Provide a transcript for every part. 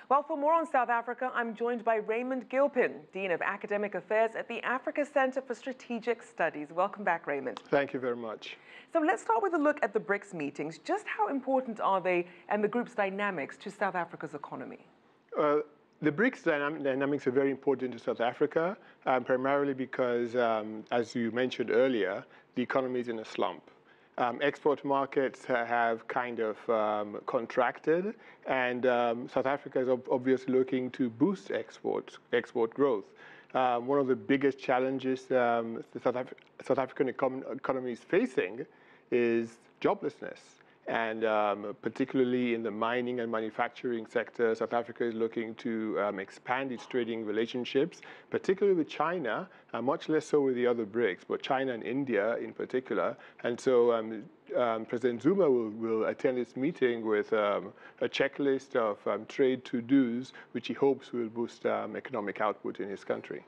Well, for more on South Africa, I'm joined by Raymond Gilpin, Dean of Academic Affairs at the Africa Center for Strategic Studies. Welcome back, Raymond. Thank you very much. So let's start with a look at the BRICS meetings. Just how important are they and the group's dynamics to South Africa's economy? The BRICS dynamics are very important to South Africa, primarily because, as you mentioned earlier, the economy is in a slump. Export markets have kind of contracted, and South Africa is obviously looking to boost export growth. One of the biggest challenges the South African economy is facing is joblessness. And particularly in the mining and manufacturing sector, South Africa is looking to expand its trading relationships, particularly with China, much less so with the other BRICS, but China and India in particular. And so President Zuma will attend this meeting with a checklist of trade to-dos, which he hopes will boost economic output in his country.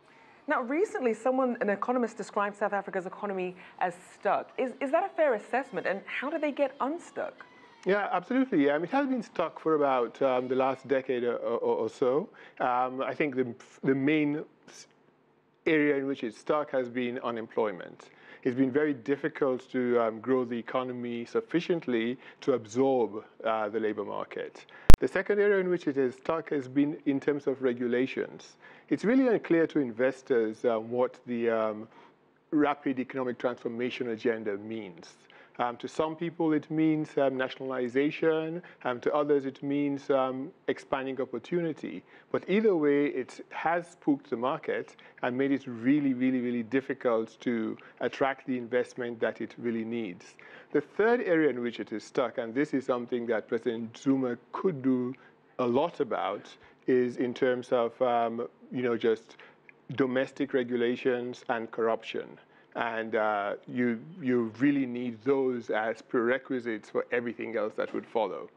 Now, recently, an economist described South Africa's economy as stuck. Is that a fair assessment, and how do they get unstuck? Yeah, absolutely. It has been stuck for about the last decade or so. I think the main area in which it's stuck has been unemployment. It's been very difficult to grow the economy sufficiently to absorb the labor market. The second area in which it is stuck has been in terms of regulations. It's really unclear to investors what the rapid economic transformation agenda means. To some people, it means nationalization. To others, it means expanding opportunity. But either way, it has spooked the market and made it really, really, really difficult to attract the investment that it really needs. The third area in which it is stuck, and this is something that President Zuma could do a lot about, is in terms of just domestic regulations and corruption. And you really need those as prerequisites for everything else that would follow.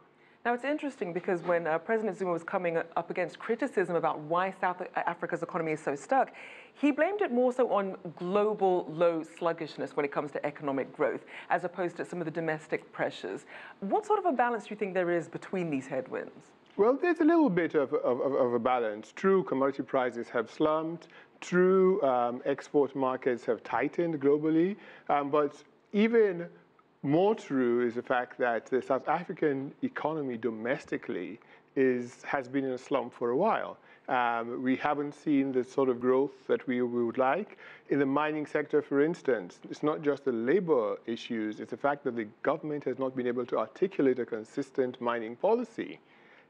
Now, it's interesting because when President Zuma was coming up against criticism about why South Africa's economy is so stuck, he blamed it more so on global low sluggishness when it comes to economic growth, as opposed to some of the domestic pressures. What sort of a balance do you think there is between these headwinds? Well, there's a little bit of a balance. True, commodity prices have slumped. True, export markets have tightened globally. But even more true is the fact that the South African economy domestically has been in a slump for a while. We haven't seen the sort of growth that we would like. In the mining sector, for instance, it's not just the labor issues, it's the fact that the government has not been able to articulate a consistent mining policy.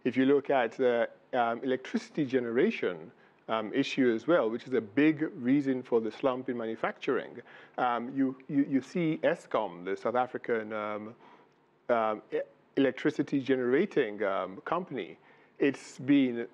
If you look at the electricity generation issue as well, which is a big reason for the slump in manufacturing, you see Eskom, the South African electricity generating company. It's been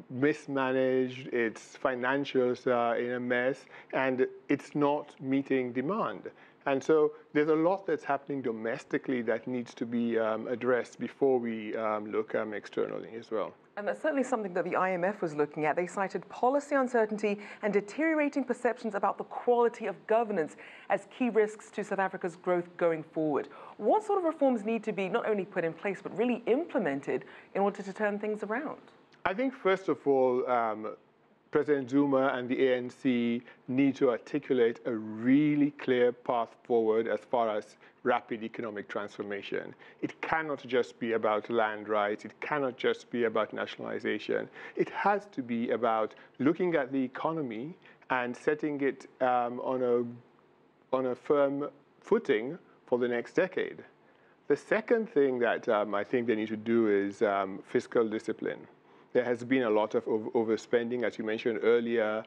mismanaged, its financials are in a mess, and it's not meeting demand. And so there's a lot that's happening domestically that needs to be addressed before we look externally as well. And that's certainly something that the IMF was looking at. They cited policy uncertainty and deteriorating perceptions about the quality of governance as key risks to South Africa's growth going forward. What sort of reforms need to be not only put in place, but really implemented in order to turn things around? I think, first of all, President Zuma and the ANC need to articulate a really clear path forward as far as rapid economic transformation. It cannot just be about land rights. It cannot just be about nationalization. It has to be about looking at the economy and setting it on a firm footing for the next decade. The second thing that I think they need to do is fiscal discipline. There has been a lot of overspending, as you mentioned earlier.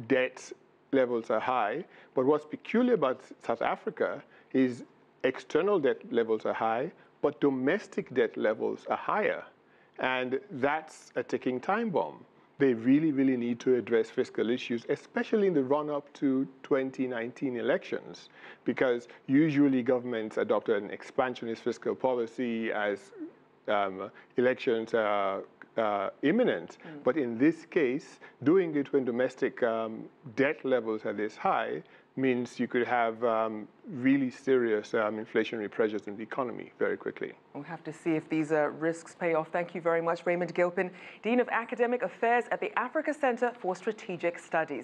Debt levels are high. But what's peculiar about South Africa is external debt levels are high, but domestic debt levels are higher. And that's a ticking time bomb. They really, really need to address fiscal issues, especially in the run-up to 2019 elections, because usually governments adopt an expansionist fiscal policy as elections are imminent. But in this case, doing it when domestic debt levels are this high means you could have really serious inflationary pressures in the economy very quickly. We'll have to see if these risks pay off. Thank you very much, Raymond Gilpin, Dean of Academic Affairs at the Africa Center for Strategic Studies.